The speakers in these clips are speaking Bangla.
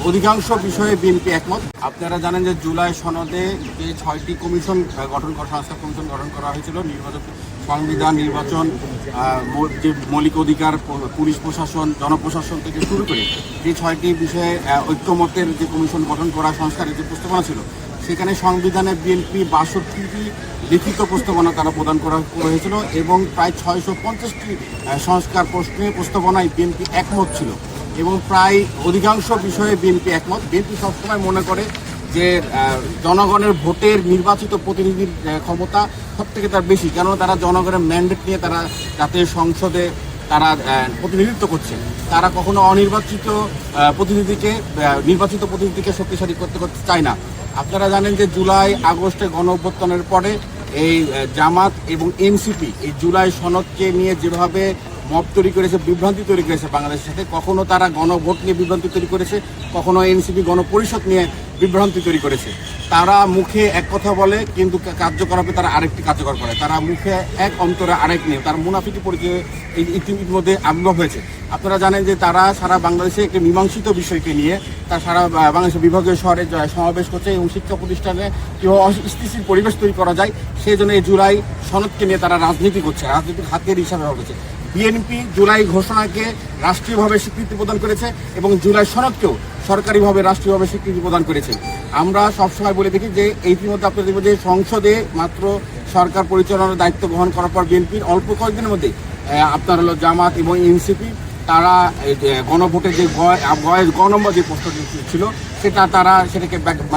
অধিকাংশ বিষয়ে বিএনপি একমত। আপনারা জানেন যে জুলাই সনদে যে 6টি কমিশন সংস্কার কমিশন গঠন করা হয়েছিল, সংবিধান, নির্বাচন, যে মৌলিক অধিকার, পুলিশ প্রশাসন, জনপ্রশাসন থেকে শুরু করে যে 6টি বিষয়ে ঐক্যমতের যে কমিশন গঠন করা সংস্কারের যে প্রস্তাবনা ছিল, সেখানে সংবিধানে বিএনপি 62টি লিখিত প্রস্তাবনা তারা প্রদান করা হয়েছিল এবং প্রায় 650টি সংস্কার প্রস্তাবনায় বিএনপি একমত ছিল এবং প্রায় অধিকাংশ বিষয়ে বিএনপি একমত। বিএনপি সবসময় মনে করে যে জনগণের ভোটের নির্বাচিত প্রতিনিধির ক্ষমতা সব থেকে তার বেশি, কেননা তারা জনগণের ম্যান্ডেট নিয়ে তারা জাতীয় সংসদে তারা প্রতিনিধিত্ব করছে। তারা কখনো অনির্বাচিত নির্বাচিত প্রতিনিধিকে শক্তিশালী করতে চায় না। আপনারা জানেন যে জুলাই আগস্টে গণ অভ্যুত্থানের পরে এই জামাত এবং এনসিপি এই জুলাই সনদকে নিয়ে যেভাবে মব তৈরি করেছে, বিভ্রান্তি তৈরি করেছে বাংলাদেশের সাথে, কখনো তারা গণভোট নিয়ে বিভ্রান্তি তৈরি করেছে, কখনো এনসিপি গণপরিষদ নিয়ে বিভ্রান্তি তৈরি করেছে। তারা মুখে এক কথা বলে কিন্তু কার্যকলাপে তারা আরেকটি কার্যকর করে। তারা মুখে এক অন্তরে আরেক নিয়ে তার মুনাফিকি পরিচয় ইতিমধ্যে আবির্ভাব হয়েছে। আপনারা জানেন যে তারা সারা বাংলাদেশে একটি মীমাংসিত বিষয়কে নিয়ে তারা সারা বাংলাদেশের বিভাগীয় শহরে সমাবেশ করছে এবং শিক্ষা প্রতিষ্ঠানে কীভাবে অস্থিতিশীল পরিবেশ তৈরি করা যায় সেই জন্য এই জুলাই সনদকে নিয়ে তারা রাজনীতি করছে, রাজনীতির হাতিয়ার হিসাবে হয়েছে। বিএনপি জুলাই ঘোষণাকে রাষ্ট্রীয়ভাবে স্বীকৃতি প্রদান করেছে এবং জুলাই সনদকেও সরকারিভাবে রাষ্ট্রীয়ভাবে স্বীকৃতি প্রদান করেছে। আমরা সবসময় বলে দেখি যে ইতিমধ্যে আপনাদের দেখব যে সংসদে মাত্র সরকার পরিচালনার দায়িত্ব গ্রহণ করার পর বিএনপির অল্প কয়েকদিনের মধ্যে আপনার হলো জামাত এবং এনসিপি তারা গণভোটের যে গণম্বর যে প্রশ্নটি ছিল তারা সেটাকে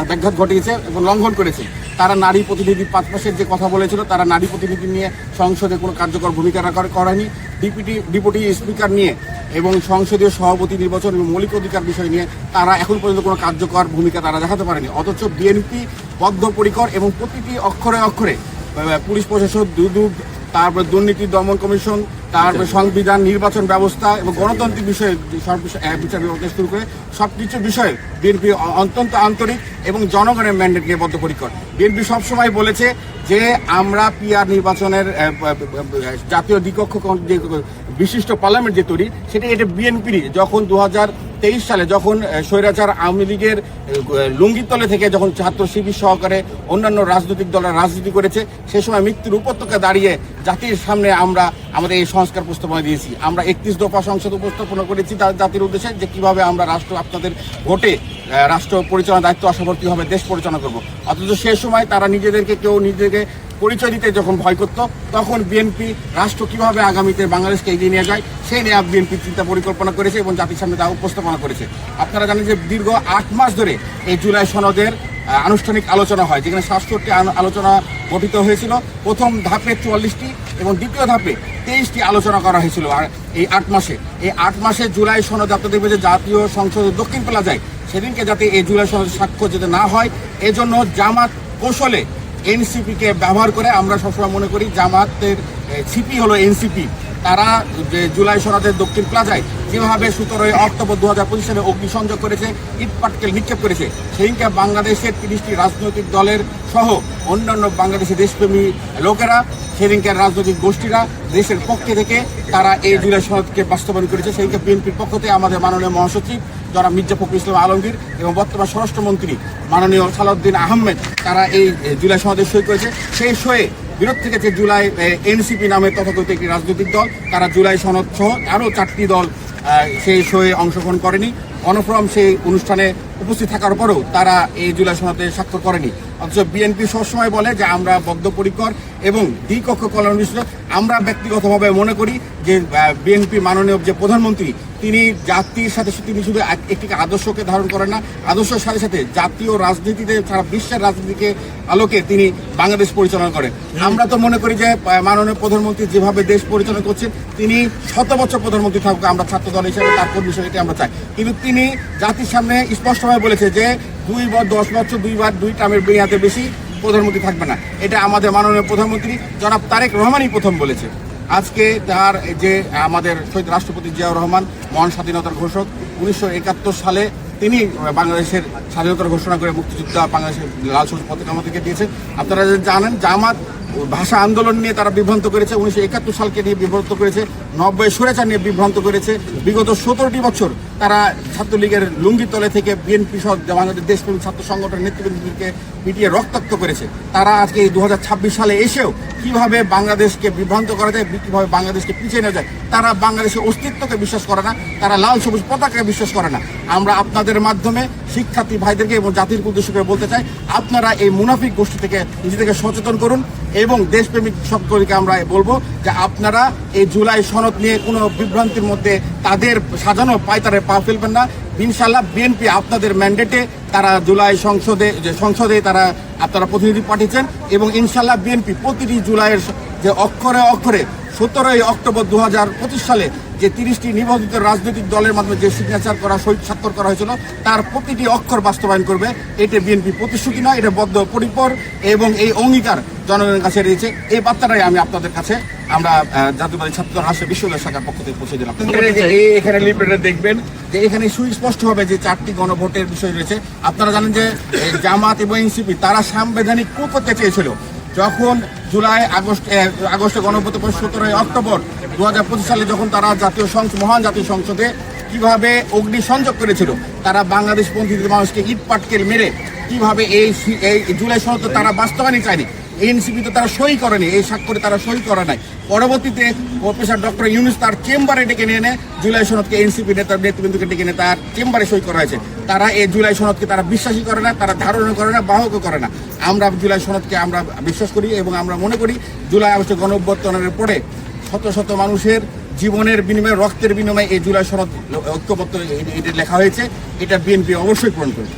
ব্যাঘাত ঘটিয়েছে এবং লঙ্ঘন করেছে। তারা নারী প্রতিনিধি 5 মাসের যে কথা বলেছিল, তারা নারী প্রতিনিধি নিয়ে সংসদে কোনো কার্যকর ভূমিকা করেনি। ডেপুটি স্পিকার নিয়ে এবং সংসদীয় সভাপতি নির্বাচন এবং মৌলিক অধিকার বিষয় নিয়ে তারা এখন পর্যন্ত কোনো কার্যকর ভূমিকা তারা দেখাতে পারেনি। অথচ বিএনপি বদ্ধপরিকর এবং প্রতিটি অক্ষরে অক্ষরে পুলিশ প্রশাসন, দুদক, তারপরে দুর্নীতি দমন কমিশন, তারপরে সংবিধান, নির্বাচন ব্যবস্থা এবং গণতান্ত্রিক বিষয়ে বিচার ব্যবস্থা শুরু করে সব কিছু বিষয়ে বিএনপি অত্যন্ত আন্তরিক এবং জনগণের ম্যান্ডেট নিয়ে বদ্ধপরিকর। বিএনপি সবসময় বলেছে যে আমরা পিআর নির্বাচনের জাতীয় দ্বিকক্ষ যে বিশিষ্ট পার্লামেন্ট যে তৈরি এটা বিএনপিরই। যখন 2023 সালে যখন স্বৈরাচার আওয়ামী লীগের লুঙ্গির তলে থেকে যখন ছাত্র শিবির সহকারে অন্যান্য রাজনৈতিক দলরা রাজনীতি করেছে, সে সময় মৃত্যুর উপত্যকা দাঁড়িয়ে জাতির সামনে আমরা আমাদের এই সংস্কার প্রস্তাবনা দিয়েছি। আমরা 31 দফা সংসদ উপস্থাপনা করেছি জাতির উদ্দেশ্যে যে কিভাবে আমরা রাষ্ট্র আপনাদের ভোটে রাষ্ট্র পরিচালনার দায়িত্ব আসার পর কীভাবে দেশ পরিচালনা করবো। অথচ সে সময় তারা নিজেদেরকে পরিচয় দিতে যখন ভয় করত, তখন বিএনপি রাষ্ট্র কিভাবে আগামীতে বাংলাদেশকে এগিয়ে নিয়ে যায় সেই নিয়ে বিএনপি চিন্তা পরিকল্পনা করেছে এবং জাতির সামনে তা উপস্থাপনা করেছে। আপনারা জানেন যে দীর্ঘ 8 মাস ধরে এই জুলাই সনদের আনুষ্ঠানিক আলোচনা হয়, যেখানে 67টি আলোচনা গঠিত হয়েছিল। প্রথম ধাপে 44টি এবং দ্বিতীয় ধাপে 23টি আলোচনা করা হয়েছিল। আর এই 8 মাসে জুলাই সনদ আপনাদের দেখবে যে জাতীয় সংসদের দক্ষিণ প্লাজায় সেদিনকে যাতে এই জুলাই সনদের স্বাক্ষর যাতে না হয়, এজন্য জামাত কৌশলে এনসিপিকে ব্যবহার করে। আমরা সবসময় মনে করি জামাতের সিপি হলো এনসিপি। তারা যে জুলাই সনদের দক্ষিণ প্লাজায় যেভাবে 17 অক্টোবর 2025 সালে অগ্নিসংযোগ করেছে, ইট পাটকেল নিক্ষেপ করেছে, সেইদিনকে বাংলাদেশের 30টি রাজনৈতিক দলের সহ অন্যান্য বাংলাদেশের দেশপ্রেমী লোকেরা, সেদিনকার রাজনৈতিক গোষ্ঠীরা দেশের পক্ষে থেকে তারা এই জুলাই সনদকে বাস্তবায়ন করেছে। সেইদিনকে বিএনপির পক্ষ থেকে আমাদের মাননীয় মহাসচিব যারা মির্জা ফখরুল ইসলাম আলমগীর এবং বর্তমান স্বরাষ্ট্রমন্ত্রী মাননীয় সালাউদ্দিন আহমেদ তারা এই জুলাই সনদে সই করেছে। সেই সয়ে বিরোধ থেকে যে জুলাই এনসিপি নামে তথাকথিত একটি রাজনৈতিক দল, তারা জুলাই সনদ সহ আরও 4টি দল সেই সয়ে অংশগ্রহণ করেনি। গণফোরাম সেই অনুষ্ঠানে উপস্থিত থাকার পরেও তারা এই জুলাই সনদে স্বাক্ষর করেনি। অথচ বিএনপি সবসময় বলে যে আমরা বদ্ধপরিকর এবং দ্বিকক্ষ কল্যাণ বিশ্লেষণ। আমরা ব্যক্তিগতভাবে মনে করি যে বিএনপি মাননীয় যে প্রধানমন্ত্রী তিনি জাতির সাথে তিনি শুধু একটি আদর্শকে ধারণ করেন না, আদর্শের সাথে সাথে জাতীয় রাজনীতিতে সারা বিশ্বের রাজনীতিকে আলোকে তিনি বাংলাদেশ পরিচালনা করেন। আমরা তো মনে করি যে মাননীয় প্রধানমন্ত্রী যেভাবে দেশ পরিচালনা করছেন তিনি 100 বছর প্রধানমন্ত্রী থাকুক, আমরা ছাত্র দল হিসেবে তার কর্মী হিসেবে এটি আমরা চাই। কিন্তু তিনি জাতির সামনে স্পষ্টভাবে বলেছে যে 10 বছর 2 টার্মের মেয়াদে বেশি প্রধানমন্ত্রী থাকবে না। এটা আমাদের মাননীয় প্রধানমন্ত্রী জনাব তারেক রহমানই প্রথম বলেছে। আজকে তার যে আমাদের শহীদ রাষ্ট্রপতি জিয়াউর রহমান মহান স্বাধীনতার ঘোষক, 1971 সালে তিনি বাংলাদেশের স্বাধীনতার ঘোষণা করে মুক্তিযোদ্ধা বাংলাদেশের লাল সবুজ পতাকা আমাদেরকে দিয়েছে। আপনারা জানেন জামাত ভাষা আন্দোলন নিয়ে তারা বিভ্রান্ত করেছে, 1971 সালকে নিয়ে বিভ্রান্ত করেছে, 90 স্বৈরাচার নিয়ে বিভ্রান্ত করেছে। বিগত 17টি বছর তারা ছাত্রলীগের লুঙ্গির তলে থেকে বিএনপি সহ বাংলাদেশ দেশপ্রেমিক ছাত্র সংগঠনের নেতৃবৃন্দকে পিটিয়ে রক্তাক্ত করেছে। তারা আজকে এই 2026 সালে এসেও কিভাবে বাংলাদেশকে বিভ্রান্ত করা যায়, কিভাবে বাংলাদেশকে পিছিয়ে নেওয়া যায়, তারা বাংলাদেশের অস্তিত্বকে বিশ্বাস করে না, তারা লাল সবুজ পতাকাকে বিশ্বাস করে না। আমরা আপনাদের মাধ্যমে শিক্ষার্থী ভাইদেরকে এবং জাতির উদ্দেশ্য করে বলতে চাই, আপনারা এই মুনাফিক গোষ্ঠী থেকে নিজেদেরকে সচেতন করুন এবং দেশপ্রেমিক সকলকে আমরা বলবো যে আপনারা এই জুলাই সনদ নিয়ে কোনো বিভ্রান্তির মধ্যে তাদের সাজানো পায়তারে পা ফেলবেন না। ইনশাল্লাহ বিএনপি আপনাদের ম্যান্ডেটে তারা জুলাই সংসদে তারা আপনারা প্রতিনিধি পাঠিয়েছেন এবং ইনশাল্লাহ বিএনপি প্রতিটি জুলাইয়ের যে অক্ষরে অক্ষরে 17 অক্টোবর 2025 সালে যে 30টি নিবন্ধিত রাজনৈতিক দলের মাধ্যমে যে সিগনেচার করা স্বাক্ষর করা হয়েছিল তার প্রতিটি অক্ষর বাস্তবায়ন করবে। এটা বিএনপি প্রতিশ্রুতি নয়, এটা বদ্ধপরিকর এবং এই অঙ্গীকার জনগণের কাছে রয়েছে। এই বার্তাটাই আমি আপনাদের কাছে আমরা জাতীয়বাদী ছাত্র রাষ্ট্রীয় বিশ্ববিদ্যালয় শাখার পক্ষ থেকে পৌঁছে দিলাম। এখানে লিফলেটে দেখবেন যে এখানে সুস্পষ্ট হবে যে 4টি গণভোটের বিষয় রয়েছে। আপনারা জানেন যে জামাত এবং এনসিপি তারা সাংবিধানিক কূপ করতে চেয়েছিল। যখন জুলাই আগস্টে গণভোটের পর 17 অক্টোবর 2025 সালে যখন তারা মহান জাতীয় সংসদে কিভাবে অগ্নিসংযোগ করেছিল, তারা বাংলাদেশ পন্থীদের মানুষকে ইট পাটকেল মেরে কিভাবে এই জুলাই সনদ তারা বাস্তবায়নই চায়নি। এনসিপি তো তারা সই করেনি, এই স্বাক্ষরে তারা সই করে নাই। পরবর্তীতে প্রফেসর ডক্টর ইউনূস তার চেম্বারে ডেকে নিয়ে এনে জুলাই সনদকে এনসিপি নেতৃবৃন্দকে ডেকে নিয়ে তার চেম্বারে সই করা হয়েছে। তারা এই জুলাই সনদকে তারা বিশ্বাসই করে না, তারা ধারণা করে না, বাহকও করে না। আমরা জুলাই সনদকে আমরা বিশ্বাস করি এবং আমরা মনে করি জুলাই আগস্টে গণঅভ্যুত্থানের পরে শত শত মানুষের জীবনের বিনিময়ে রক্তের বিনিময়ে এই জুলাই সনদ ঐক্যবদ্ধ এটা লেখা হয়েছে, এটা বিএনপি অবশ্যই পূরণ করবে।